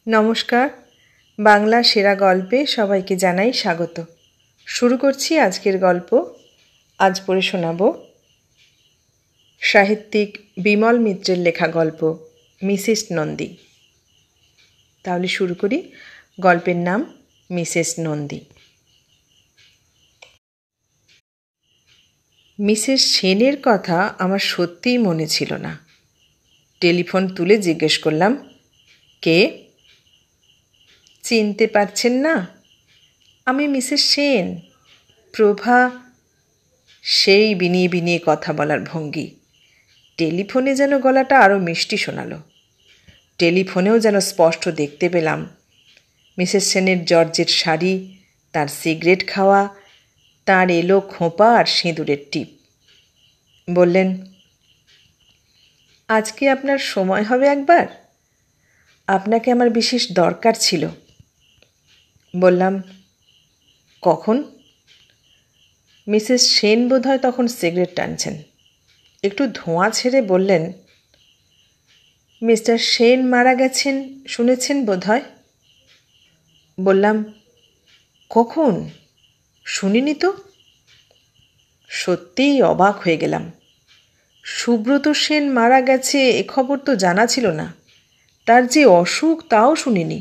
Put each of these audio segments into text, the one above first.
নমস্কার। বাংলা সেরা গল্পে সবাইকে জানাই স্বাগত। শুরু করছি আজকের গল্প। আজ পড়ে শোনাব সাহিত্যিক বিমল মিত্রের লেখা গল্প মিসেস নন্দী। তাহলে শুরু করি। গল্পের নাম মিসেস নন্দী। মিসেস সেনের কথা আমার সত্যিই মনে ছিল না। টেলিফোন তুলে জিজ্ঞেস করলাম, কে? চিনতে পারছেন না? আমি মিসেস সেন, প্রভা। সেই বিনিয়ে বিনিয়ে কথা বলার ভঙ্গি। টেলিফোনে যেন গলাটা আরও মিষ্টি শোনালো। টেলিফোনেও যেন স্পষ্ট দেখতে পেলাম মিসেস সেনের জর্জেট শাড়ি, তার সিগারেট খাওয়া, তার এলো খোঁপা আর সিঁদুরের টিপ। বললেন, আজকে আপনার সময় হবে একবার? আপনাকে আমার বিশেষ দরকার ছিল। বললাম, কখন? মিসেস সেন বোধহয় তখন সিগারেট টানছেন। একটু ধোঁয়া ছেড়ে বললেন, মিস্টার সেন মারা গেছেন শুনেছেন বোধহয়। বললাম, কখন? শুনিনি তো। সত্যিই অবাক হয়ে গেলাম। সুব্রত সেন মারা গেছে এ খবর তো জানা ছিল না। তার যে অসুখ তাও শুনিনি।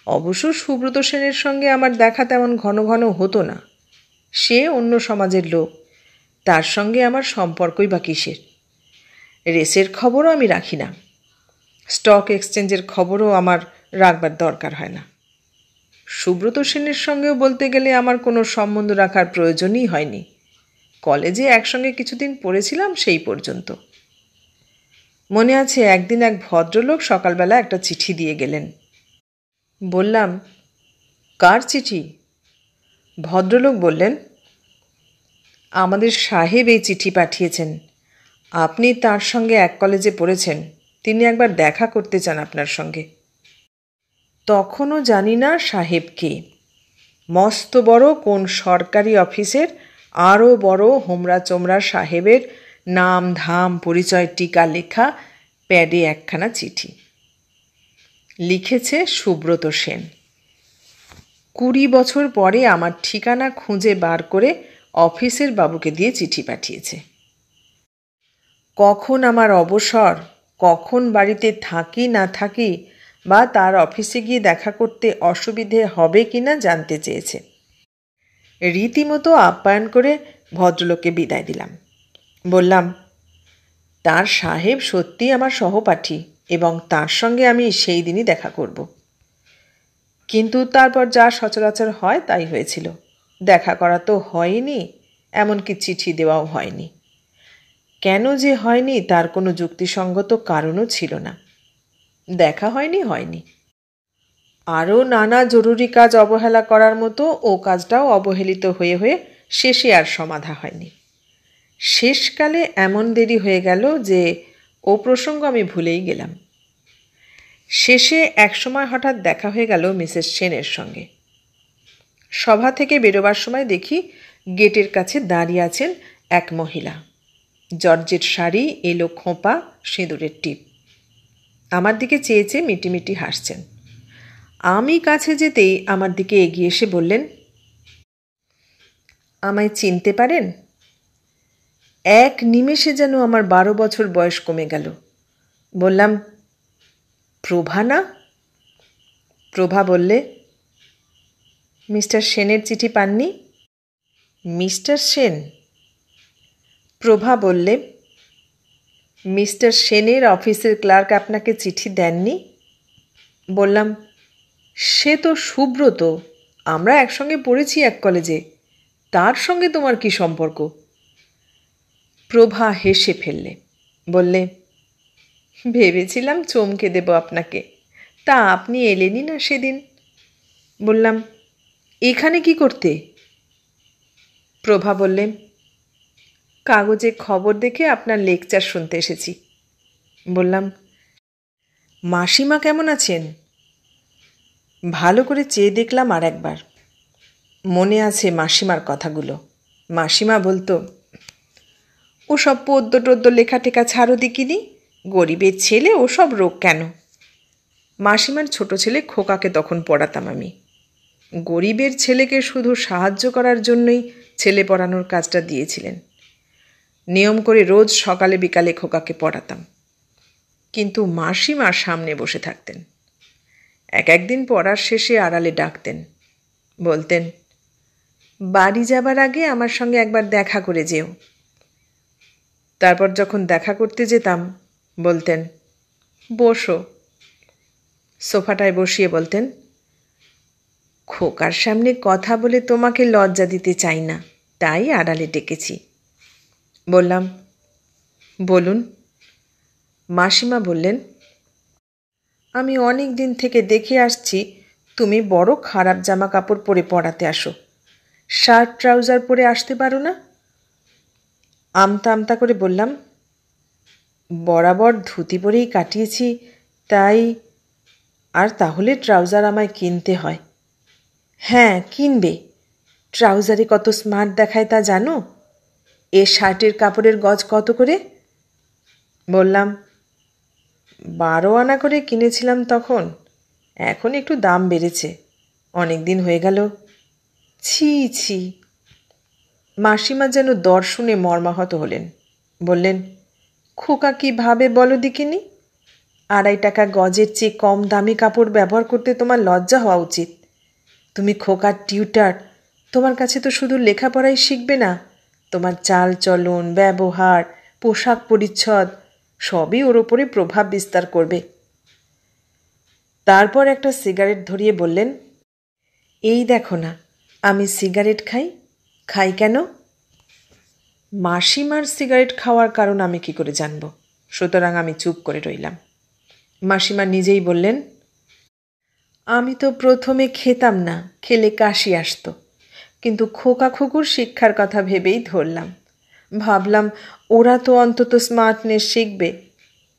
অবশ্য সুব্রত সেনের সঙ্গে আমার দেখা তেমন ঘন ঘন হতো না। সে অন্য সমাজের লোক, তার সঙ্গে আমার সম্পর্কই বা কিসের। রেসের খবরও আমি রাখি না। স্টক এক্সচেঞ্জের খবরও আমার রাখবার দরকার হয় না। সুব্রত সেনের সঙ্গেও বলতে গেলে আমার কোনো সম্বন্ধ রাখার প্রয়োজনই হয়নি। কলেজে একসঙ্গে কিছুদিন পড়েছিলাম, সেই পর্যন্ত। মনে আছে একদিন এক ভদ্রলোক সকালবেলা একটা চিঠি দিয়ে গেলেন। বললাম, কার চিঠি? ভদ্রলোক বললেন, আমাদের সাহেব এই চিঠি পাঠিয়েছেন। আপনি তার সঙ্গে এক কলেজে পড়েছেন, তিনি একবার দেখা করতে চান আপনার সঙ্গে। তখনও জানি না সাহেব কে। মস্ত বড় কোন সরকারি অফিসের আরও বড় হোমরা চোমরা সাহেবের নাম ধাম পরিচয় টিকা লেখা প্যাডে একখানা চিঠি। লিখেছে সুব্রত সেন। 20 বছর পরে আমার ঠিকানা খুঁজে বার করে অফিসের বাবুকে দিয়ে চিঠি পাঠিয়েছে। কখন আমার অবসর, কখন বাড়িতে থাকি না থাকি, বা তার অফিসে গিয়ে দেখা করতে অসুবিধে হবে কি না জানতে চেয়েছে। রীতিমতো আপ্যায়ন করে ভদ্রলোককে বিদায় দিলাম। বললাম, তার সাহেব সত্যিই আমার সহপাঠী এবং তার সঙ্গে আমি সেই দিনই দেখা করব। কিন্তু তারপর যা সচরাচর হয় তাই হয়েছিল। দেখা করা তো হয়নি, এমনকি চিঠি দেওয়াও হয়নি। কেন যে হয়নি তার কোনো যুক্তিসঙ্গত কারণও ছিল না। দেখা হয়নি। আরও নানা জরুরি কাজ অবহেলা করার মতো ও কাজটাও অবহেলিত হয়ে হয়ে শেষে আর সমাধা হয়নি। শেষকালে এমন দেরি হয়ে গেল যে ও প্রসঙ্গ আমি ভুলেই গেলাম। শেষে একসময় হঠাৎ দেখা হয়ে গেল মিসেস সেনের সঙ্গে। সভা থেকে বেরোবার সময় দেখি গেটের কাছে দাঁড়িয়ে আছেন এক মহিলা। জর্জেট শাড়ি, এলো খোঁপা, সিঁদুরের টিপ। আমার দিকে চেয়ে চেয়ে মিটিমিটি হাসছেন। আমি কাছে যেতেই আমার দিকে এগিয়ে এসে বললেন, আমায় চিনতে পারেন? এক নিমেষে যেন আমার 12 বছর বয়স কমে গেল। বললাম, প্রভা না? প্রভা বললে, মিস্টার সেনের চিঠি পাননি? মিস্টার সেন? প্রভা বললে, মিস্টার সেনের অফিসের ক্লার্ক আপনাকে চিঠি দেননি? বললাম, সে তো সুব্রত, আমরা একসঙ্গে পড়েছি এক কলেজে, তার সঙ্গে তোমার কি সম্পর্ক? প্রভা হেসে ফেললে। বললে, ভেবেছিলাম চমকে দেব আপনাকে, তা আপনি এলেনই না সেদিন। বললাম, এখানে কি করতে? প্রভা বললে, কাগজে খবর দেখে আপনার লেকচার শুনতে এসেছি। বললাম, মাসিমা কেমন আছেন? ভালো করে চেয়ে দেখলাম আর একবার। মনে আছে মাসিমার কথাগুলো। মাসিমা বলতো, ওসব পদ্য টদ্য লেখা টেখা ছাড়ো দিকিনি, গরিবের ছেলে, ওসব রোগ কেন? মাসিমার ছোট ছেলে খোকাকে তখন পড়াতাম আমি। গরিবের ছেলেকে শুধু সাহায্য করার জন্যই ছেলে পড়ানোর কাজটা দিয়েছিলেন। নিয়ম করে রোজ সকালে বিকালে খোকাকে পড়াতাম, কিন্তু মাসিমা সামনে বসে থাকতেন। একদিন পড়ার শেষে আড়ালে ডাকতেন, বলতেন, বাড়ি যাবার আগে আমার সঙ্গে একবার দেখা করে যেও। তারপর যখন দেখা করতে যেতাম বলতেন, বসো। সোফাটায় বসিয়ে বলতেন, খোকার সামনে কথা বলে তোমাকে লজ্জা দিতে চাই না, তাই আড়ালে ডেকেছি। বললাম, বলুন। মাসিমা বললেন, আমি অনেক দিন থেকে দেখে আসছি তুমি বড় খারাপ জামা কাপড় পরে পড়াতে আসো, শার্ট ট্রাউজার পরে আসতে পারো না? আমতা আমতা করে বললাম, বরাবর ধুতি পরেই কাটিয়েছি, তাই। আর তাহলে ট্রাউজার আমায় কিনতে হয়। হ্যাঁ, কিনবে। ট্রাউজারে কত স্মার্ট দেখায় তা জানো? এ শার্টের কাপড়ের গজ কত করে? বললাম, 12 আনা করে কিনেছিলাম তখন, এখন একটু দাম বেড়েছে, অনেক দিন হয়ে গেল। ছি ছি। মাসিমা যেন দর্শনে মর্মাহত হলেন। বললেন, খোকা কি ভাবে বলো দেখিনি? 2.5 টাকা গজের চেয়ে কম দামি কাপড় ব্যবহার করতে তোমার লজ্জা হওয়া উচিত। তুমি খোকার টিউটার, তোমার কাছে তো শুধু লেখাপড়াই শিখবে না, তোমার চাল চলন, ব্যবহার, পোশাক পরিচ্ছদ সবই ওর ওপরে প্রভাব বিস্তার করবে। তারপর একটা সিগারেট ধরিয়ে বললেন, এই দেখো না, আমি সিগারেট খাই কেন? মাসিমার সিগারেট খাওয়ার কারণ আমি কি করে জানব? সুতরাং আমি চুপ করে রইলাম। মাসিমা নিজেই বললেন, আমি তো প্রথমে খেতাম না, খেলে কাশি আসতো, কিন্তু খোকা খুকুর শিক্ষার কথা ভেবেই ধরলাম। ভাবলাম ওরা তো অন্তত স্মার্টনেস শিখবে,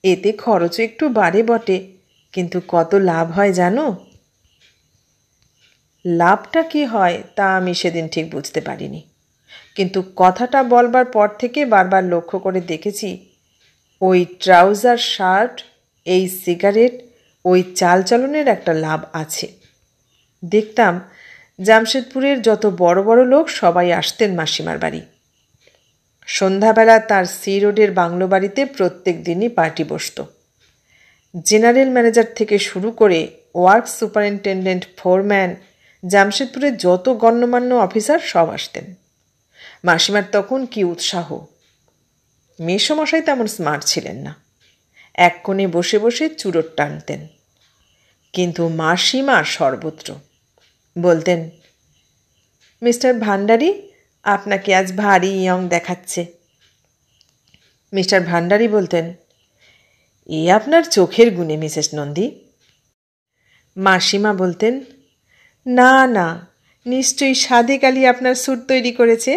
এতে খরচও একটু বাড়ে বটে, কিন্তু কত লাভ হয় জানো? লাভটা কি হয় তা আমি সেদিন ঠিক বুঝতে পারিনি, কিন্তু কথাটা বলবার পর থেকে বারবার লক্ষ্য করে দেখেছি, ওই ট্রাউজার, শার্ট, এই সিগারেট, ওই চালচলনের একটা লাভ আছে। দেখতাম জামশেদপুরের যত বড় বড় লোক সবাই আসতেন মাসিমার বাড়ি। সন্ধ্যাবেলা তার সি রোডের বাংলো বাড়িতে প্রত্যেক দিনই পার্টি বসত। জেনারেল ম্যানেজার থেকে শুরু করে ওয়ার্ক সুপারিনটেন্ডেন্ট, ফোরম্যান, জামশেদপুরের যত গণ্যমান্য অফিসার সব আসতেন। মাসিমার তখন কি উৎসাহ! মেসোমশাই তেমন স্মার্ট ছিলেন না, এক কোণে বসে বসে চুরোট টানতেন, কিন্তু মাসিমা সর্বত্র। বলতেন, মিস্টার ভান্ডারী, আপনাকে আজ ভারী ইয়ং দেখাচ্ছে। মিস্টার ভান্ডারী বলতেন, এ আপনার চোখের গুণে মিসেস নন্দী। মাসিমা বলতেন, না না, নিশ্চয়ই সাদেক আলী আপনার স্যুট তৈরি করেছে,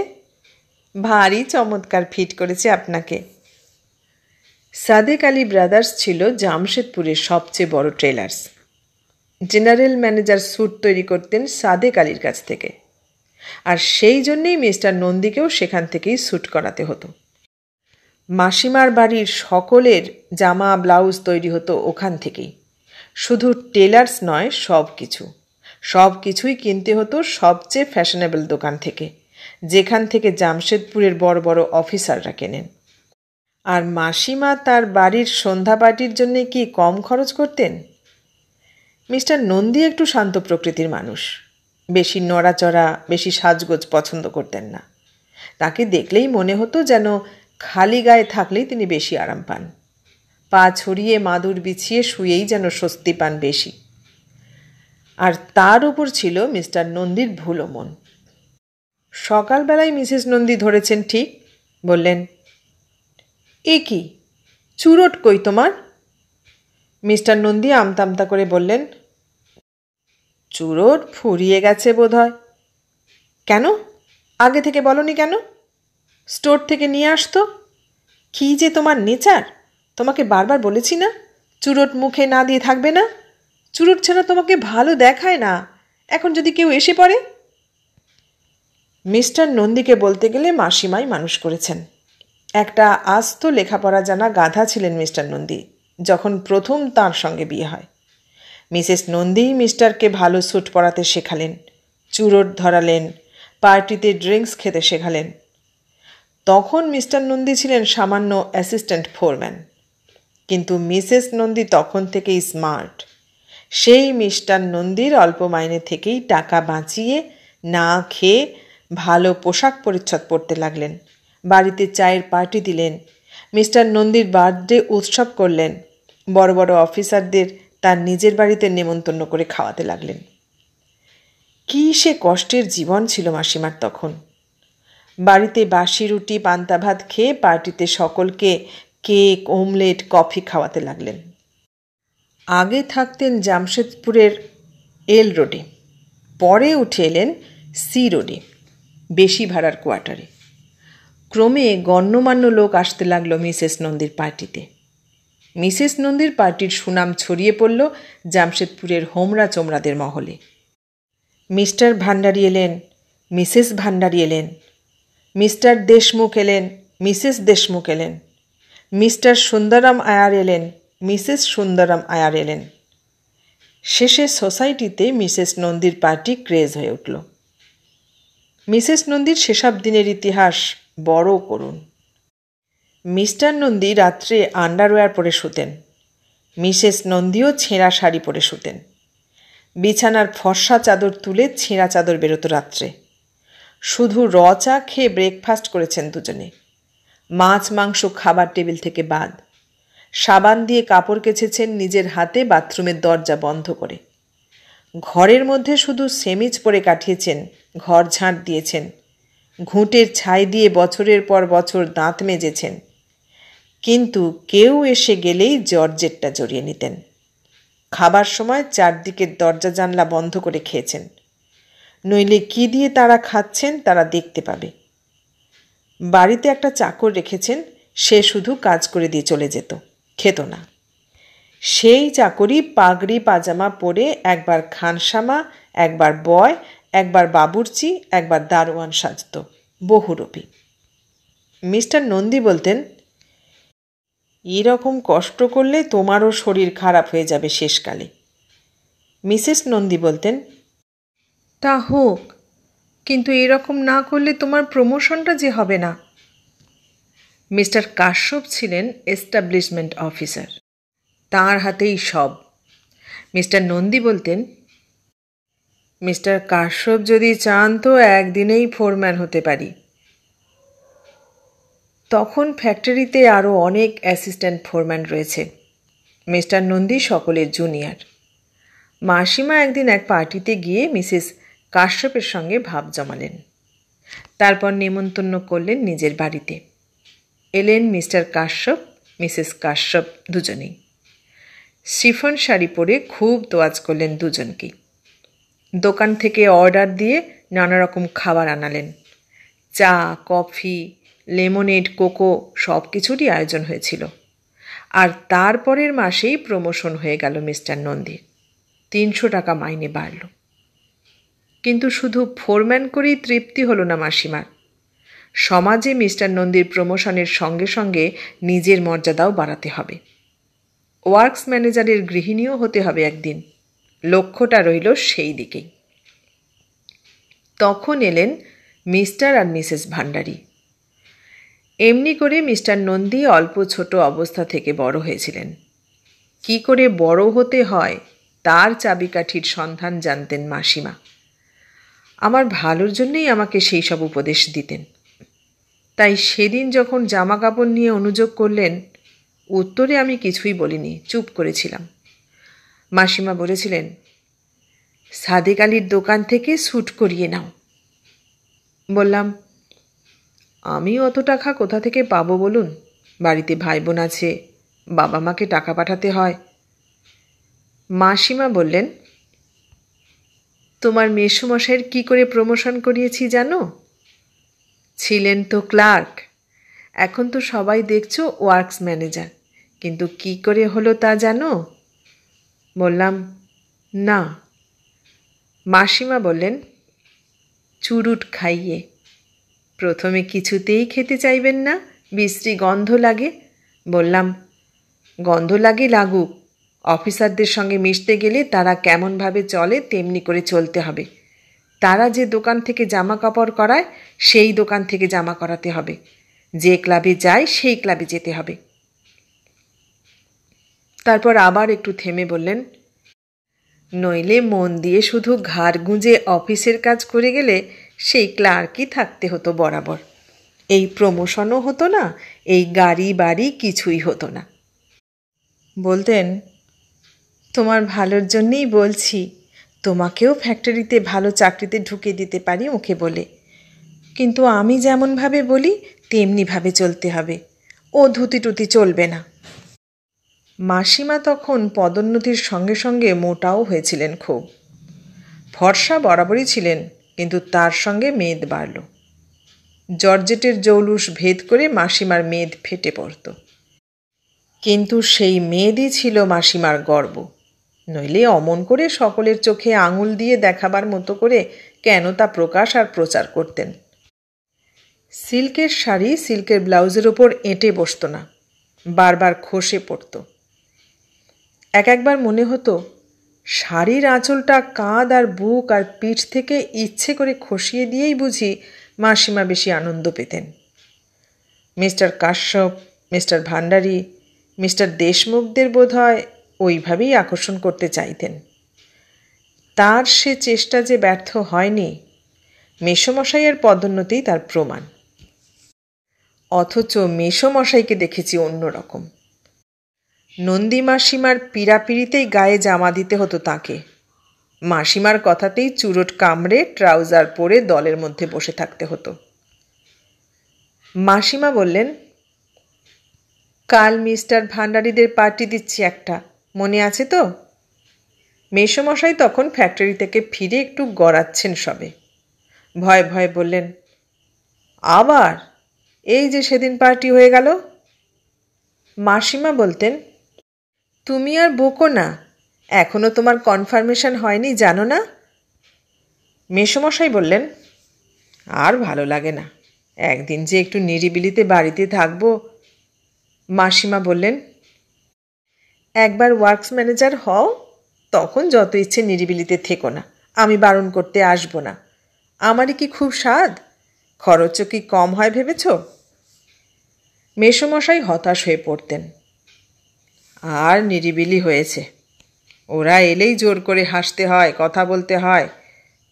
ভারী চমৎকার ফিট করেছে আপনাকে। সাদেক আলী ব্রাদার্স ছিল জামশেদপুরের সবচেয়ে বড় ট্রেলার্স। জেনারেল ম্যানেজার স্যুট তৈরি করতেন সাদেক আলীর কাছ থেকে, আর সেই জন্যেই মিস্টার নন্দীকেও সেখান থেকেই স্যুট করাতে হতো। মাসিমার বাড়ির সকলের জামা ব্লাউজ তৈরি হতো ওখান থেকেই। শুধু টেলার্স নয়, সব কিছুই কিনতে হতো সবচেয়ে ফ্যাশনেবল দোকান থেকে, যেখান থেকে জামশেদপুরের বড় বড় অফিসাররা কেনেন। আর মাসিমা তার বাড়ির সন্ধ্যা পার্টির জন্যে কি কম খরচ করতেন? মিস্টার নন্দী একটু শান্ত প্রকৃতির মানুষ, বেশি নড়াচড়া, বেশি সাজগোজ পছন্দ করতেন না। তাকে দেখলেই মনে হতো যেন খালি গায়ে থাকলেই তিনি বেশি আরাম পান, পা ছড়িয়ে মাদুর বিছিয়ে শুয়েই যেন স্বস্তি পান বেশি। আর তার উপর ছিল মিস্টার নন্দীর ভুলো মন। সকালবেলায় মিসেস নন্দী ধরেছেন ঠিক, বললেন, এ কি চুরোট কই তোমার? মিস্টার নন্দী আমতা আমতা করে বললেন, চুরোট ফুরিয়ে গেছে বোধ হয়। কেন? আগে থেকে বলনি কেন? স্টোর থেকে নিয়ে আসতো। কি যে তোমার নেচার! তোমাকে বারবার বলেছি না চুরোট মুখে না দিয়ে থাকবে না। চুরোট ছাড়া তোমাকে ভালো দেখায় না, এখন যদি কেউ এসে পড়ে। মিস্টার নন্দীকে বলতে গেলে মাসিমাই মানুষ করেছেন। একটা আস্ত লেখাপড়া জানা গাধা ছিলেন মিস্টার নন্দী যখন প্রথম তার সঙ্গে বিয়ে হয়। মিসেস নন্দী মিস্টারকে ভালো স্যুট পরাতে শেখালেন, চুরোট ধরালেন, পার্টিতে ড্রিঙ্কস খেতে শেখালেন। তখন মিস্টার নন্দী ছিলেন সামান্য অ্যাসিস্ট্যান্ট ফোরম্যান, কিন্তু মিসেস নন্দী তখন থেকেই স্মার্ট। সেই মিস্টার নন্দীর অল্প মাইনে থেকেই টাকা বাঁচিয়ে না খেয়ে ভালো পোশাক পরিচ্ছদ পরতে লাগলেন, বাড়িতে চায়ের পার্টি দিলেন, মিস্টার নন্দীর বার্থডে উৎসব করলেন, বড় বড় অফিসারদের তার নিজের বাড়িতে নেমন্তন্ন করে খাওয়াতে লাগলেন। কী সে কষ্টের জীবন ছিল মাসিমার তখন। বাড়িতে বাসি রুটি পান্তা ভাত খেয়ে পার্টিতে সকলকে কেক, ওমলেট, কফি খাওয়াতে লাগলেন। আগে থাকতেন জামশেদপুরের এল রোডে, পরে উঠে এলেন সি রোডে, বেশি ভাড়ার কোয়ার্টারে। ক্রমে গণ্যমান্য লোক আসতে লাগলো মিসেস নন্দীর পার্টিতে। মিসেস নন্দীর পার্টির সুনাম ছড়িয়ে পড়ল জামশেদপুরের হোমরা চোমরাদের মহলে। মিস্টার ভান্ডারী এলেন, মিসেস ভান্ডারী এলেন, মিস্টার দেশমুখ এলেন, মিসেস দেশমুখ এলেন, মিস্টার সুন্দরম আয়ার এলেন, মিসেস সুন্দরম আয়ার এলেন। শেষে সোসাইটিতে মিসেস নন্দীর পার্টি ক্রেজ হয়ে উঠল। মিসেস নন্দীর সেসব দিনের ইতিহাস বড় করুন। মিস্টার নন্দী রাত্রে আন্ডারওয়্যার পরে শুতেন, মিসেস নন্দীও ছেঁড়া শাড়ি পরে শুতেন। বিছানার ফর্সা চাদর তুলে ছেঁড়া চাদর বেরোতো রাত্রে। শুধু চা খেয়ে ব্রেকফাস্ট করেছেন দুজনে, মাছ মাংস খাবার টেবিল থেকে বাদ। সাবান দিয়ে কাপড় কেচেছেন নিজের হাতে বাথরুমের দরজা বন্ধ করে। ঘরের মধ্যে শুধু সেমিজ পরে কাটিয়েছেন, ঘর ঝাঁট দিয়েছেন, ঘুঁটের ছাই দিয়ে বছরের পর বছর দাঁত মেজেছেন। কিন্তু কেউ এসে গেলেই জর্জেটটা জড়িয়ে নিতেন। খাবার সময় চারদিকের দরজা জানলা বন্ধ করে খেয়েছেন, নইলে কি দিয়ে তারা খাচ্ছেন তারা দেখতে পাবে। বাড়িতে একটা চাকর রেখেছেন, সে শুধু কাজ করে দিয়ে চলে যেত, খেত না। সেই চাকরি পাগড়ি পাজামা পরে একবার খানসামা, একবার বয়, একবার বাবুর্চি, একবার দারোয়ান সাজত, বহুরূপী। মিস্টার নন্দী বলতেন, এরকম কষ্ট করলে তোমারও শরীর খারাপ হয়ে যাবে শেষকালে। মিসেস নন্দী বলতেন, তা হোক, কিন্তু এরকম না করলে তোমার প্রমোশনটা যে হবে না। মিস্টার কাশ্যপ ছিলেন এস্টাবলিশমেন্ট অফিসার, তাঁর হাতেই সব। মিস্টার নন্দী বলতেন, মিস্টার কাশ্যপ যদি চান তো একদিনেই ফোরম্যান হতে পারি। তখন ফ্যাক্টরিতে আরও অনেক অ্যাসিস্ট্যান্ট ফোরম্যান রয়েছে, মিস্টার নন্দী সকলের জুনিয়র। মাসিমা একদিন এক পার্টিতে গিয়ে মিসেস কাশ্যপের সঙ্গে ভাব জমালেন, তারপর নেমন্তন্ন করলেন নিজের বাড়িতে। এলেন মিস্টার কাশ্যপ, মিসেস কাশ্যপ দুজনেই। শিফন শাড়ি পরে খুব তোয়াজ করলেন দুজনকেই। দোকান থেকে অর্ডার দিয়ে নানা রকম খাবার আনালেন, চা, কফি, লেমনেড, কোকো সব কিছুরই আয়োজন হয়েছিল। আর তারপরের মাসেই প্রমোশন হয়ে গেল মিস্টার নন্দীর, 300 টাকা মাইনে বাড়ল। কিন্তু শুধু ফোরম্যান করেই তৃপ্তি হলো না মাসিমার। সমাজে মিস্টার নন্দীর প্রমোশনের সঙ্গে সঙ্গে নিজের মর্যাদাও বাড়াতে হবে। ওয়ার্কস ম্যানেজারের গৃহিণীও হতে হবে একদিন, লক্ষ্যটা রইল সেই দিকেই। তখন এলেন মিস্টার আর মিসেস ভান্ডারী। এমনি করে মিস্টার নন্দী অল্প ছোট অবস্থা থেকে বড় হয়েছিলেন। কি করে বড় হতে হয় তার চাবিকাঠির সন্ধান জানতেন মাসিমা। আমার ভালোর জন্যই আমাকে সেই সব উপদেশ দিতেন। তাই সেদিন যখন জামা কাপড় নিয়ে অনুযোগ করলেন, উত্তরে আমি কিছুই বলিনি, চুপ করেছিলাম। মাসিমা বলেছিলেন, সাদেক আলীর দোকান থেকে স্যুট করিয়ে নাও। বললাম, আমি অত টাকা কোথা থেকে পাবো বলুন? বাড়িতে ভাই বোন আছে, বাবা মাকে টাকা পাঠাতে হয়। মাসিমা বললেন, তোমার মেসোমশাইয়ের কি করে প্রমোশন করিয়েছি জানো? ছিলেন তো ক্লার্ক, এখন তো সবাই দেখছো ওয়ার্কস ম্যানেজার, কিন্তু কি করে হলো তা জানো? বললাম, না। মাসিমা বললেন, চুরুট খাইয়ে। প্রথমে কিছুতেই খেতে চাইবেন না, বিশ্রী গন্ধ লাগে। বললাম, গন্ধ লাগে লাগুক, অফিসারদের সঙ্গে মিশতে গেলে তারা কেমনভাবে চলে তেমনি করে চলতে হবে। তারা যে দোকান থেকে জামা কাপড় করায় সেই দোকান থেকে জামা করাতে হবে। যে ক্লাবে যায় সেই ক্লাবে যেতে হবে। তারপর আবার একটু থেমে বললেন, নইলে মন দিয়ে শুধু ঘাড় গুঁজে অফিসের কাজ করে গেলে সেই ক্লার্কই থাকতে হতো বরাবর। এই প্রমোশনও হতো না, এই গাড়ি বাড়ি কিছুই হতো না। বলতেন, তোমার ভালোর জন্যেই বলছি, তোমাকেও ফ্যাক্টরিতে ভালো চাকরিতে ঢুকে দিতে পারি মুখে বলে, কিন্তু আমি যেমনভাবে বলি তেমনিভাবে চলতে হবে। ও ধুতি টুতি চলবে না। মাসিমা তখন পদোন্নতির সঙ্গে সঙ্গে মোটাও হয়েছিলেন খুব। ফর্সা বরাবরই ছিলেন, কিন্তু তার সঙ্গে মেদ বাড়ল। জর্জেটের জৌলুস ভেদ করে মাসিমার মেদ ফেটে পড়ত। কিন্তু সেই মেদই ছিল মাসিমার গর্ব। নইলে অমন করে সকলের চোখে আঙুল দিয়ে দেখাবার মতো করে কেন তা প্রকাশ আর প্রচার করতেন? সিল্কের শাড়ি সিল্কের ব্লাউজের ওপর এঁটে বসত না, বারবার খসে পড়ত। একবার মনে হতো শাড়ির আঁচলটা কাঁধ আর বুক আর পিঠ থেকে ইচ্ছে করে খসিয়ে দিয়েই বুঝি মাসিমা বেশি আনন্দ পেতেন। Mister Kashyap, mister Bhandari, mister দেশমুখদের বোধহয় ওইভাবেই আকর্ষণ করতে চাইতেন। তার সে চেষ্টা যে ব্যর্থ হয়নি, মেসোমশাইয়ের পদোন্নতিই তার প্রমাণ। অথচ মেসোমশাইকে দেখেছি অন্যরকম। নন্দী মাসিমার পীড়াপিড়িতেই গায়ে জামা দিতে হতো তাকে। মাসিমার কথাতেই চুরোট কামড়ে ট্রাউজার পরে দলের মধ্যে বসে থাকতে হতো। মাসিমা বললেন, কাল মিস্টার ভান্ডারীদের পার্টি দিচ্ছি একটা, মনে আছে তো? মেসোমশাই তখন ফ্যাক্টরি থেকে ফিরে একটু গড়াচ্ছেন সবে। ভয়ে ভয়ে বললেন, আবার? এই যে সেদিন পার্টি হয়ে গেল। মাসিমা বলতেন, তুমি আর বকো না, এখনো তোমার কনফার্মেশন হয়নি জানো না? মেসোমশাই বললেন, আর ভালো লাগে না, একদিন যে একটু নিরিবিলিতে বাড়িতে থাকবো। মাসিমা বললেন, একবার ওয়ার্কস ম্যানেজার হও, তখন যত ইচ্ছে নিরিবিলিতে থেকো না, আমি বারণ করতে আসবো না। আমারই কি খুব স্বাদ? খরচও কি কম হয় ভেবেছ? মেসোমশাই হতাশ হয়ে পড়তেন। আর নিরিবিলি হয়েছে, ওরা এলেই জোর করে হাসতে হয়, কথা বলতে হয়।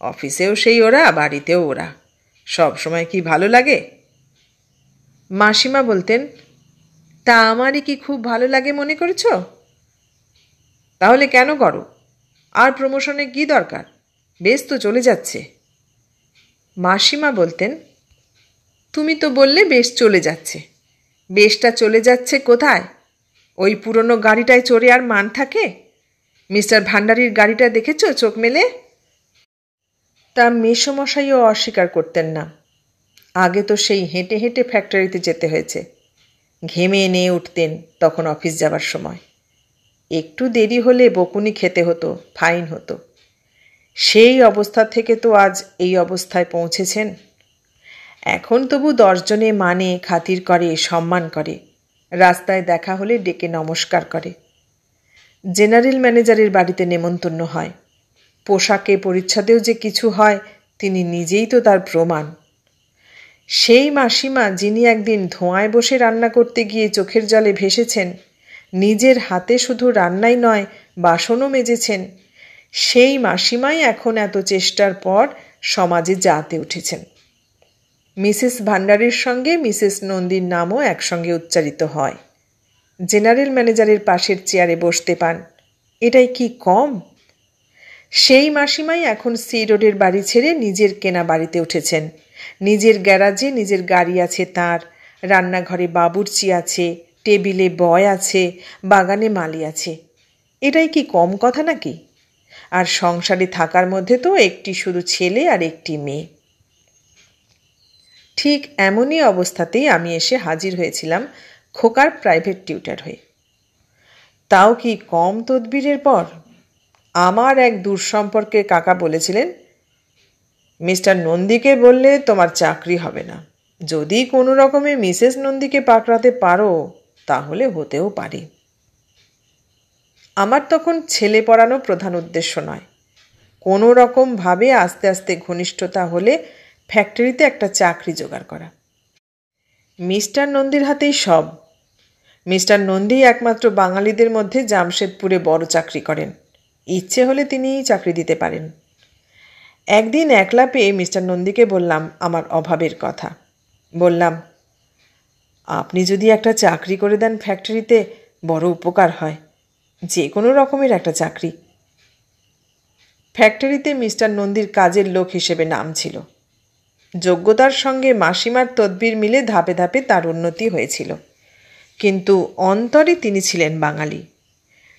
অফিসেও সেই ওরা, বাড়িতেও ওরা। সব সময় কি ভালো লাগে? মাসিমা বলতেন, তা আমারই কি খুব ভালো লাগে মনে করেছ? তাহলে কেন করো? আর প্রমোশনে কি দরকার? বেশ তো চলে যাচ্ছে। মাসিমা বলতেন, তুমি তো বললে বেশ চলে যাচ্ছে। বেশটা চলে যাচ্ছে কোথায়? ওই পুরনো গাড়িটায় চড়ে আর মান থাকে? মিস্টার ভান্ডারীর গাড়িটা দেখেছ চোখ মেলে? তা মেসোমশাইও অস্বীকার করতেন না। আগে তো সেই হেঁটে হেঁটে ফ্যাক্টরিতে যেতে হয়েছে। ঘেমে নিয়ে উঠতেন তখন অফিস যাবার সময়। একটু দেরি হলে বকুনি খেতে হতো, ফাইন হতো। সেই অবস্থা থেকে তো আজ এই অবস্থায় পৌঁছেছেন। এখন তবু 10 জনে মানে, খাতির করে, সম্মান করে। রাস্তায় দেখা হলে ডেকে নমস্কার করে। জেনারেল ম্যানেজারের বাড়িতে নেমন্তন্ন হয়। পোশাকে পরিচ্ছদেও যে কিছু হয় তিনি নিজেই তো তার প্রমাণ। সেই মাসিমা যিনি একদিন ধোঁয়ায় বসে রান্না করতে গিয়ে চোখের জলে ভেসেছেন, নিজের হাতে শুধু রান্নাই নয় বাসনও মেজেছেন, সেই মাসিমাই এখন এত চেষ্টার পর সমাজে জাতে উঠেছেন। মিসেস ভান্ডারীর সঙ্গে মিসেস নন্দীর নামও একসঙ্গে উচ্চারিত হয়। জেনারেল ম্যানেজারের পাশের চেয়ারে বসতে পান, এটাই কি কম? সেই মাসিমাই এখন সি রোডের বাড়ি ছেড়ে নিজের কেনা বাড়িতে উঠেছেন। নিজের গ্যারাজে নিজের গাড়ি আছে তার, রান্নাঘরে বাবুর্চি আছে, টেবিলে বয় আছে, বাগানে মালি আছে। এটাই কি কম কথা নাকি? আর সংসারে থাকার মধ্যে তো একটি শুধু ছেলে আর একটি মেয়ে। ঠিক এমনই অবস্থাতেই আমি এসে হাজির হয়েছিলাম খোকার প্রাইভেট টিউটার হয়ে। তাও কি কম তদবিরের পর? আমার এক দূর সম্পর্কে কাকা বলেছিলেন, মিস্টার নন্দীকে বললে তোমার চাকরি হবে না। যদি কোনো রকমে মিসেস নন্দীকে পাকড়াতে পারো তাহলে হতেও পারে। আমার তখন ছেলে পড়ানো প্রধান উদ্দেশ্য নয়। কোনো রকমভাবে আস্তে আস্তে ঘনিষ্ঠতা হলে ফ্যাক্টরিতে একটা চাকরি জোগাড় করা। মিস্টার নন্দীর হাতেই সব। মিস্টার নন্দী একমাত্র বাঙালিদের মধ্যে জামশেদপুরে বড় চাকরি করেন। ইচ্ছে হলে তিনিই চাকরি দিতে পারেন। একদিন একলা পেয়ে মিস্টার নন্দীকে বললাম আমার অভাবের কথা। বললাম, আপনি যদি একটা চাকরি করে দেন ফ্যাক্টরিতে বড় উপকার হয়, যে কোনো রকমের একটা চাকরি। ফ্যাক্টরিতে মিস্টার নন্দীর কাজের লোক হিসেবে নাম ছিল। যোগ্যতার সঙ্গে মাসিমার তদবির মিলে ধাপে ধাপে তার উন্নতি হয়েছিল, কিন্তু অন্তরে তিনি ছিলেন বাঙালি।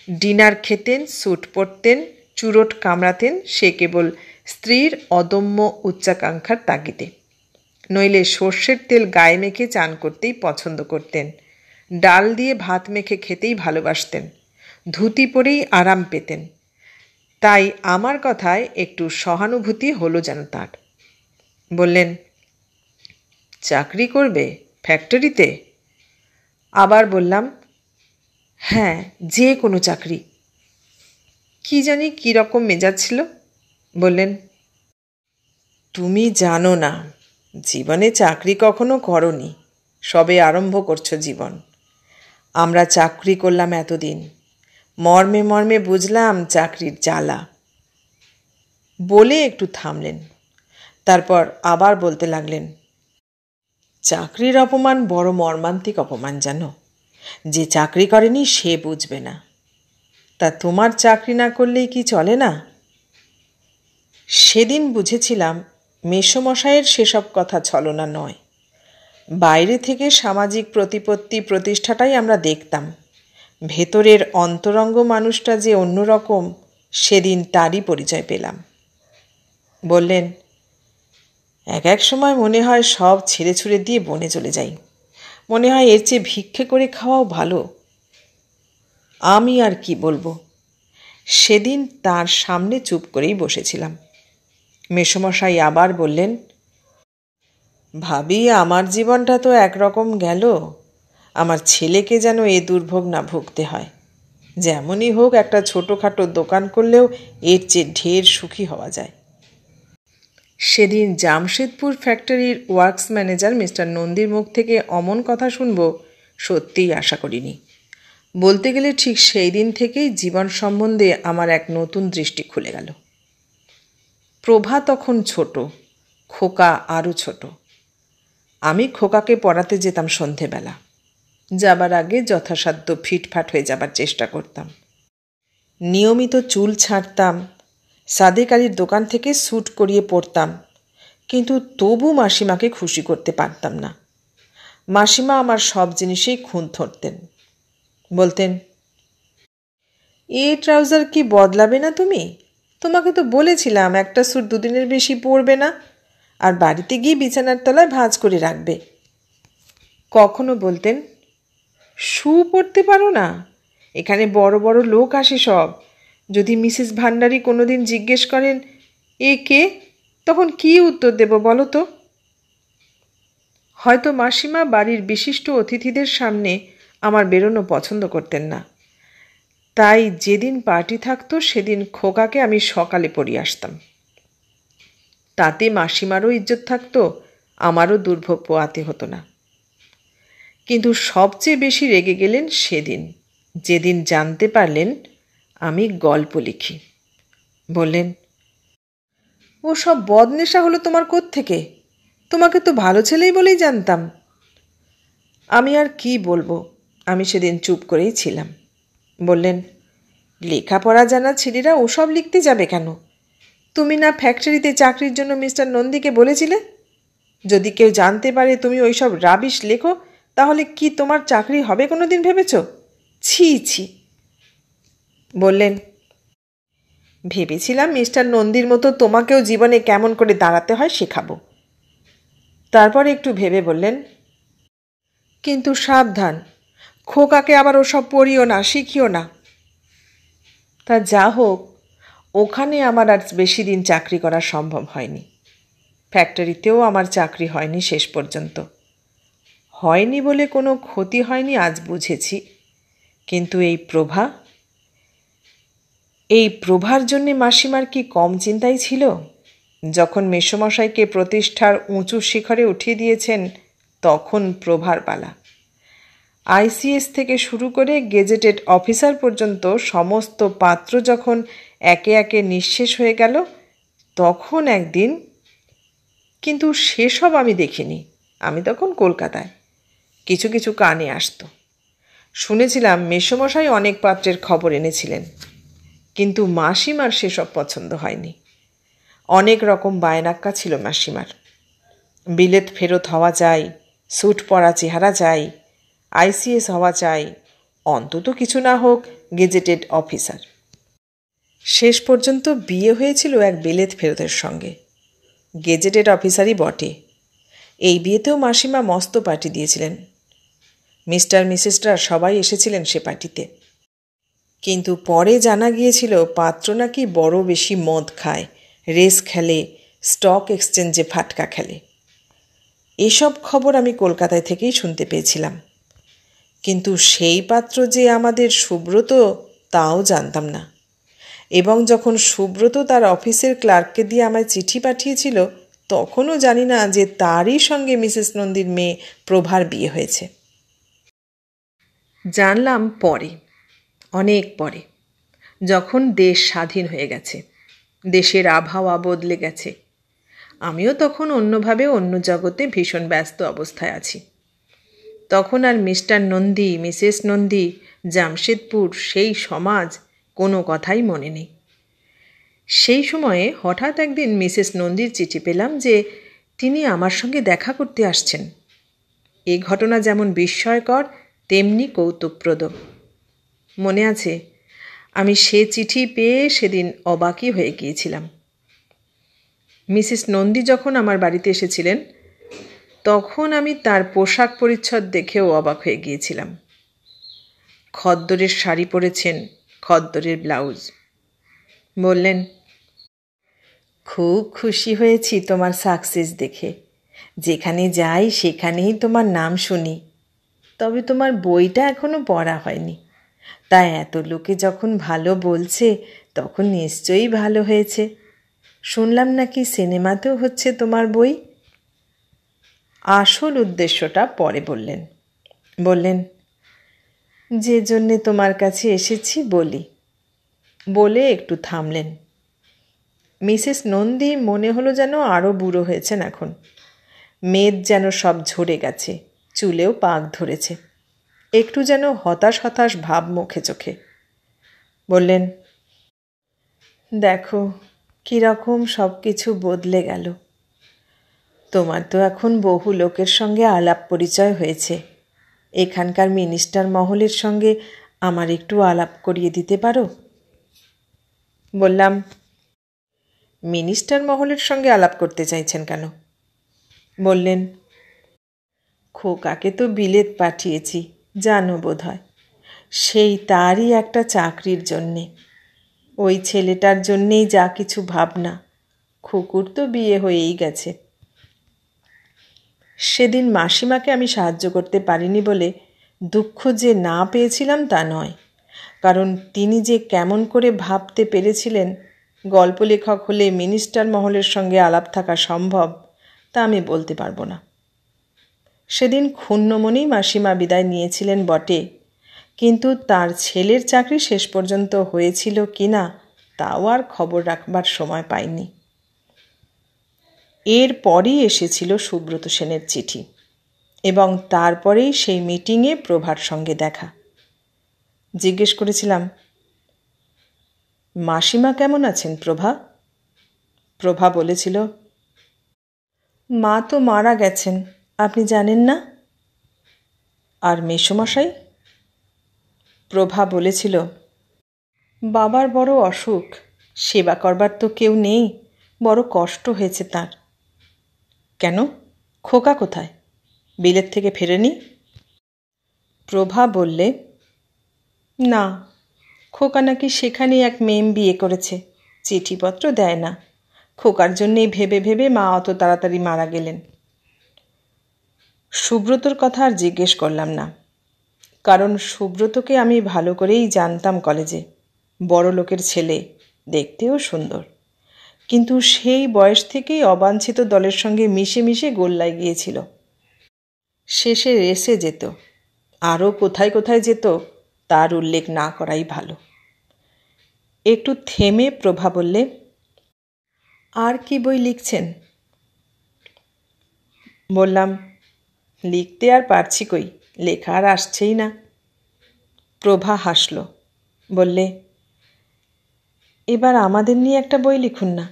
ডিনার খেতেন, স্যুট পরতেন, চুরোট কামড়াতেন, সে কেবল স্ত্রীর অদম্য উচ্চাকাঙ্ক্ষার তাগিদে। নইলে সর্ষের তেল গায়ে মেখে চান করতেই পছন্দ করতেন, ডাল দিয়ে ভাত মেখে খেতেই ভালোবাসতেন, ধুতি পরেই আরাম পেতেন। তাই আমার কথায় একটু সহানুভূতি হলো যেন তার। বললেন, চাকরি করবে ফ্যাক্টরিতে? আবার বললাম, হ্যাঁ, যে কোনো চাকরি। কি জানি কীরকম মেজাজ ছিল। বললেন, তুমি জানো না, জীবনে চাকরি কখনো করনি, সবে আরম্ভ করছো জীবন। আমরা চাকরি করলাম এতদিন, মর্মে মর্মে বুঝলাম চাকরির জ্বালা। বলে একটু থামলেন, তারপর আবার বলতে লাগলেন, চাকরির অপমান বড় মর্মান্তিক অপমান জানো। যে চাকরি করেনি সে বুঝবে না। তা তোমার চাকরি না করলেই কি চলে না? সেদিন বুঝেছিলাম মেসোমশাইয়ের সেসব কথা ছলনা নয়। বাইরে থেকে সামাজিক প্রতিপত্তি প্রতিষ্ঠাটাই আমরা দেখতাম, ভেতরের অন্তরঙ্গ মানুষটা যে অন্যরকম সেদিন তারই পরিচয় পেলাম। বললেন, এক এক সময় মনে হয় সব ছেড়ে ছুড়ে দিয়ে বনে চলে যাই। মনে হয় এর চেয়ে ভিক্ষে করে খাওয়াও ভালো। আমি আর কি বলবো। সেদিন তার সামনে চুপ করেই বসেছিলাম। মেসোমশাই আবার বললেন, ভাবি আমার জীবনটা তো একরকম গেল, আমার ছেলেকে যেন এ দুর্ভোগ না ভুগতে হয়। যেমনই হোক একটা ছোটোখাটো দোকান করলেও এর চেয়ে ঢের সুখী হওয়া যায়। সেদিন জামশেদপুর ফ্যাক্টরির ওয়ার্কস ম্যানেজার মিস্টার নন্দীর মুখ থেকে অমন কথা শুনব সত্যিই আশা করিনি। বলতে গেলে ঠিক সেই দিন থেকেই জীবন সম্বন্ধে আমার এক নতুন দৃষ্টি খুলে গেল। প্রভা তখন ছোট, খোকা আরও ছোট। আমি খোকাকে পড়াতে যেতাম সন্ধেবেলা। যাবার আগে যথাসাধ্য ফিটফাট হয়ে যাবার চেষ্টা করতাম। নিয়মিত চুল ছাঁটতাম, সাদেক আলীর দোকান থেকে স্যুট করিয়ে পরতাম, কিন্তু তবু মাসিমাকে খুশি করতে পারতাম না। মাসিমা আমার সব জিনিসেই খুঁত ধরতেন। বলতেন, এ ট্রাউজার কি বদলাবে না তুমি? তোমাকে তো বলেছিলাম একটা স্যুট দুদিনের বেশি পরবে না, আর বাড়িতে গিয়ে বিছানার তলায় ভাঁজ করে রাখবে। কখনো বলতেন, শু পরতে পারো না? এখানে বড় বড় লোক আসে সব। যদি মিসেস ভান্ডারী কোনোদিন জিজ্ঞেস করেন এ কে, তখন কি উত্তর দেব বলো তো? হয়তো মাসিমা বাড়ির বিশিষ্ট অতিথিদের সামনে আমার বেরোনো পছন্দ করতেন না, তাই যেদিন পার্টি থাকতো সেদিন খোকাকে আমি সকালে পরিয়ে আসতাম। তাতে মাসিমারও ইজ্জত থাকতো, আমারও দুর্ভোগ পোয়াতে হতো না। কিন্তু সবচেয়ে বেশি রেগে গেলেন সেদিন, যেদিন জানতে পারলেন আমি গল্প লিখি। বললেন, ও সব বদনেশা হলো তোমার কোত্থেকে? তোমাকে তো ভালো ছেলেই বলেই জানতাম। আমি আর কি বলবো, আমি সেদিন চুপ করেই ছিলাম। বললেন, লেখাপড়া জানা ছেলেরা ওসব লিখতে যাবে কেন? তুমি না ফ্যাক্টরিতে চাকরির জন্য মিস্টার নন্দীকে বলেছিলে? যদি কেউ জানতে পারে তুমি ওইসব রাবিশ লেখো, তাহলে কি তোমার চাকরি হবে কোনো দিন ভেবেছ? ছি ছি। বললেন, ভেবেছিলাম মিস্টার নন্দীর মতো তোমাকেও জীবনে কেমন করে দাঁড়াতে হয় শেখাবো। তারপর একটু ভেবে বললেন, কিন্তু সাবধান, খোকাকে আবার ওসব পড়িও না, শিখিও না। তা যা হোক, ওখানে আমার আর বেশি দিন চাকরি করা সম্ভব হয়নি। ফ্যাক্টরিতেও আমার চাকরি হয়নি শেষ পর্যন্ত। হয়নি বলে কোনো ক্ষতি হয়নি আজ বুঝেছি, কিন্তু এই প্রভা, এই প্রভার জন্যে মাসিমার কি কম চিন্তাই ছিল? যখন মেসোমশাইকে প্রতিষ্ঠার উঁচু শিখরে উঠিয়ে দিয়েছেন তখন প্রভার পালা। আইসিএস থেকে শুরু করে গেজেটেড অফিসার পর্যন্ত সমস্ত পাত্র যখন একে একে নিঃশেষ হয়ে গেল তখন একদিন, কিন্তু সেসব আমি দেখিনি। আমি তখন কলকাতায়। কিছু কিছু কানে আসতো। শুনেছিলাম মেসোমশাই অনেক পাত্রের খবর এনেছিলেন, কিন্তু মাসিমার সেসব পছন্দ হয়নি। অনেক রকম বায়নাক্কা ছিল মাসিমার। বিলেত ফেরত হওয়া চাই, স্যুট পরা চেহারা চাই, আইসিএস হওয়া চাই, অন্তত কিছু না হোক গেজেটেড অফিসার। শেষ পর্যন্ত বিয়ে হয়েছিল এক বিলেত ফেরতের সঙ্গে, গেজেটেড অফিসারই বটে। এই বিয়েতেও মাসিমা মস্ত পার্টি দিয়েছিলেন। মিস্টার মিসেসরা সবাই এসেছিলেন সে পার্টিতে। কিন্তু পরে জানা গিয়েছিল পাত্র নাকি বড় বেশি মদ খায়, রেস খেলে, স্টক এক্সচেঞ্জে ফাটকা খেলে। এসব খবর আমি কলকাতায় থেকেই শুনতে পেয়েছিলাম, কিন্তু সেই পাত্র যে আমাদের সুব্রত তাও জানতাম না। এবং যখন সুব্রত তার অফিসের ক্লার্ককে দিয়ে আমায় চিঠি পাঠিয়েছিল তখনও জানি না যে তারই সঙ্গে মিসেস নন্দীর মেয়ে প্রভার বিয়ে হয়েছে। জানলাম পরে, অনেক পরে, যখন দেশ স্বাধীন হয়ে গেছে, দেশের আবহাওয়া বদলে গেছে। আমিও তখন অন্যভাবে অন্য জগতে ভীষণ ব্যস্ত অবস্থায় আছি। তখন আর মিস্টার নন্দী, মিসেস নন্দী, জামশেদপুর, সেই সমাজ কোনো কথাই মনে নেই। সেই সময়ে হঠাৎ একদিন মিসেস নন্দীর চিঠি পেলাম যে তিনি আমার সঙ্গে দেখা করতে আসছেন। এ ঘটনা যেমন বিস্ময়কর তেমনি কৌতুকপ্রদ। মনে আছে আমি সে চিঠি পেয়ে সেদিন অবাকই হয়ে গিয়েছিলাম। মিসেস নন্দী যখন আমার বাড়িতে এসেছিলেন তখন আমি তার পোশাক পরিচ্ছদ দেখেও অবাক হয়ে গিয়েছিলাম। খদ্দরের শাড়ি পরেছেন, খদ্দরের ব্লাউজ। বললেন, খুব খুশি হয়েছি তোমার সাকসেস দেখে। যেখানে যাই সেখানেই তোমার নাম শুনি। তবে তোমার বইটা এখনো পড়া হয়নি। তা এত লোকে যখন ভালো বলছে তখন নিশ্চয়ই ভালো হয়েছে। শুনলাম নাকি সিনেমাতেও হচ্ছে তোমার বই। আসল উদ্দেশ্যটা পরে বললেন। বললেন, যে জন্যে তোমার কাছে এসেছি বলি। বলে একটু থামলেন। মিসেস নন্দী মনে হলো যেন আরও বুড়ো হয়েছেন এখন। মেদ যেন সব ঝরে গেছে, চুলেও পাক ধরেছে। একটু যেন হতাশ হতাশ ভাব মুখে চোখে। বললেন, দেখো কীরকম সব কিছু বদলে গেল। তোমার তো এখন বহু লোকের সঙ্গে আলাপ পরিচয় হয়েছে। এখানকার মিনিস্টার মহলের সঙ্গে আমার একটু আলাপ করিয়ে দিতে পারো? বললাম, মিনিস্টার মহলের সঙ্গে আলাপ করতে চাইছেন কেন? বললেন, খোকাকে তো বিলেত পাঠিয়েছি, জানো বোধ হয়। সেই তারই একটা চাকরির জন্যে। ওই ছেলেটার জন্যেই যা কিছু ভাবনা। খুকুর তো বিয়ে হয়েই গেছে। সেদিন মাসিমাকে আমি সাহায্য করতে পারিনি বলে দুঃখ যে না পেয়েছিলাম তা নয়, কারণ তিনি যে কেমন করে ভাবতে পেরেছিলেন গল্প লেখক হলে মিনিস্টার মহলের সঙ্গে আলাপ থাকা সম্ভব তা আমি বলতে পারবো না। সেদিন ক্ষুণ্ণমনেই মাসিমা বিদায় নিয়েছিলেন বটে, কিন্তু তার ছেলের চাকরি শেষ পর্যন্ত হয়েছিল কি না তাও আর খবর রাখবার সময় পাইনি। এর পরই এসেছিল সুব্রত সেনের চিঠি, এবং তারপরেই সেই মিটিংয়ে প্রভার সঙ্গে দেখা। জিজ্ঞেস করেছিলাম, মাসিমা কেমন আছেন প্রভা? প্রভা বলেছিল, মা তো মারা গেছেন, আপনি জানেন না? আর মেসোমশাই? প্রভা বলেছিল, বাবার বড় অসুখ, সেবা করবার তো কেউ নেই, বড় কষ্ট হয়েছে তার। কেন, খোকা কোথায়? বিলেত থেকে ফেরেনি? প্রভা বললে, না, খোকা নাকি সেখানেই এক মেম বিয়ে করেছে, চিঠিপত্র দেয় না। খোকার জন্যেই ভেবে ভেবে মা অত তাড়াতাড়ি মারা গেলেন। সুব্রতর কথা আর জিজ্ঞেস করলাম না, কারণ সুব্রতকে আমি ভালো করেই জানতাম কলেজে। বড় লোকের ছেলে, দেখতেও সুন্দর, কিন্তু সেই বয়স থেকেই অবাঞ্ছিত দলের সঙ্গে মিশে মিশে গোল্লায় গিয়েছিল। শেষে রেসে যেত, আরও কোথায় কোথায় যেত তার উল্লেখ না করাই ভালো। একটু থেমে প্রভা বললে, আর কি বই লিখছেন? বললাম, লিখতে আর পারছি কই, লেখা আর আসছেই না। প্রভা হাসল, বললে, এবার আমাদের নিয়ে একটা বই লিখুন না।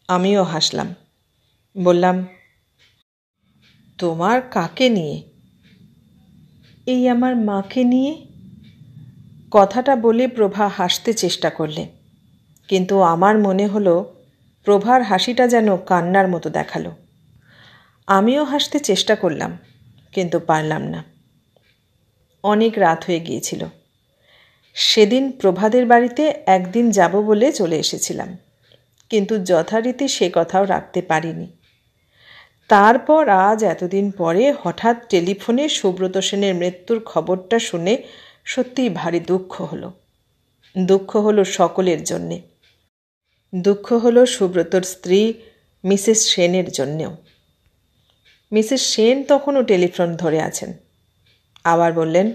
আমিও হাসলাম, বললাম, তোমার কাকে নিয়ে? এই আমার মাকে নিয়ে। কথাটা বলে প্রভা হাসতে চেষ্টা করলে, কিন্তু আমার মনে হলো প্রভার হাসিটা যেন কান্নার মতো দেখালো। আমিও হাসতে চেষ্টা করলাম, কিন্তু পারলাম না। অনেক রাত হয়ে গিয়েছিল। সেদিন প্রভাদের বাড়িতে একদিন যাব বলে চলে এসেছিলাম, কিন্তু যথারীতি সে কথাও রাখতে পারিনি। তারপর আজ এতদিন পরে হঠাৎ টেলিফোনে সুব্রত সেনের মৃত্যুর খবরটা শুনে সত্যিই ভারী দুঃখ হলো। দুঃখ হলো সকলের জন্যে। দুঃখ হলো সুব্রতর স্ত্রী মিসেস সেনের জন্যেও। মিসেস সেন তখনও টেলিফোন ধরে আছেন। আবার বললেন,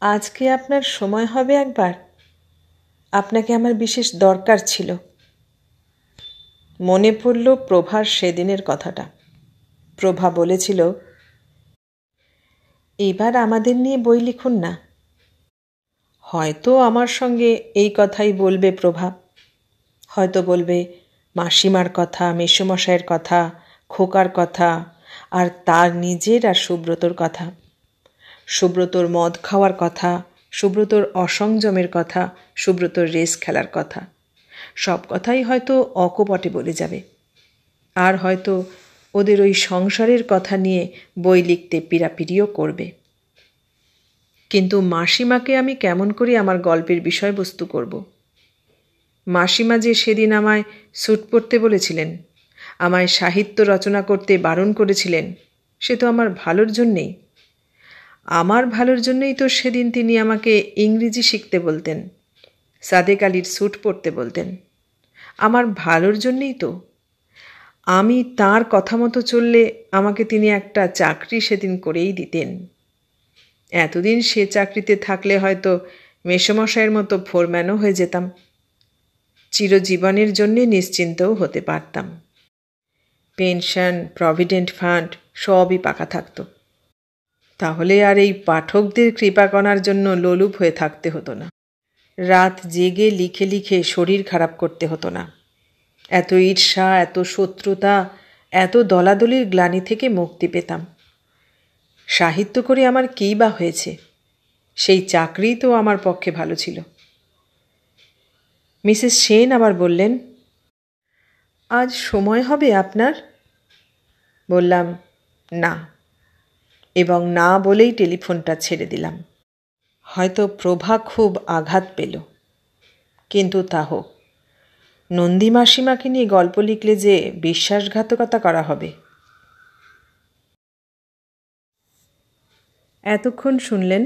আজকে আপনার সময় হবে একবার? আপনাকে আমার বিশেষ দরকার ছিল। মনে পড়ল প্রভার সেদিনের কথাটা। প্রভা বলেছিল, এবার আমাদের নিয়ে বই লিখুন না। হয়তো আমার সঙ্গে এই কথাই বলবে প্রভা। হয়তো বলবে মাসিমার কথা, মেসোমশাইয়ের কথা, খোকার কথা, আর তার নিজের আর সুব্রতর কথা। সুব্রতর মদ খাওয়ার কথা, সুব্রতর অসংযমের কথা, সুব্রতর রেস খেলার কথা। সব কথাই হয়তো অকপটে বলে যাবে। আর হয়তো ওদের ওই সংসারের কথা নিয়ে বই লিখতে পীড়াপিড়িও করবে। কিন্তু মাসিমাকে আমি কেমন করে আমার গল্পের বিষয়বস্তু করব? মাসিমা যে সেদিন আমায় স্যুট পরতে বলেছিলেন, আমায় সাহিত্য রচনা করতে বারণ করেছিলেন, সে তো আমার ভালোর জন্যেই। আমার ভালোর জন্যই তো সেদিন তিনি আমাকে ইংরেজি শিখতে বলতেন, সাদেক আলীর স্যুট পরতে বলতেন। আমার ভালোর জন্যেই তো। আমি তার কথা মতো চললে আমাকে তিনি একটা চাকরি সেদিন করেই দিতেন। এতদিন সে চাকরিতে থাকলে হয়তো মেসোমশাইয়ের মতো ফোরম্যানও হয়ে যেতাম। চিরজীবনের জন্যে নিশ্চিন্তও হতে পারতাম। পেনশন, প্রভিডেন্ট ফান্ড সবই পাকা থাকত। তাহলে আর এই পাঠকদের কৃপাকণার জন্য লোলুপ হয়ে থাকতে হতো না। রাত জেগে লিখে লিখে শরীর খারাপ করতে হতো না। এত ঈর্ষা, এত শত্রুতা, এত দলাদলির গ্লানি থেকে মুক্তি পেতাম। সাহিত্য করে আমার কী বা হয়েছে? সেই চাকরিই তো আমার পক্ষে ভালো ছিল। মিসেস সেন আবার বললেন, আজ সময় হবে আপনার? বললাম, না, এবং না বলেই টেলিফোনটা ছেড়ে দিলাম। হয়তো প্রভা খুব আঘাত পেল, কিন্তু তা হোক। নন্দী মাসিমাকে নিয়ে গল্প লিখলে যে বিশ্বাসঘাতকতা করা হবে। এতক্ষণ শুনলেন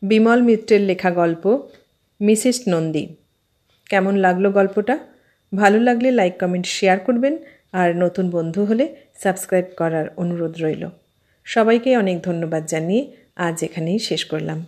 বিমল মিত্রের লেখা গল্প মিসেস নন্দী। কেমন লাগলো গল্পটা? ভালো লাগলে লাইক, কমেন্ট, শেয়ার করবেন, আর নতুন বন্ধু হলে সাবস্ক্রাইব করার অনুরোধ রইল। সবাইকে অনেক ধন্যবাদ জানিয়ে আজ এখানেই শেষ করলাম।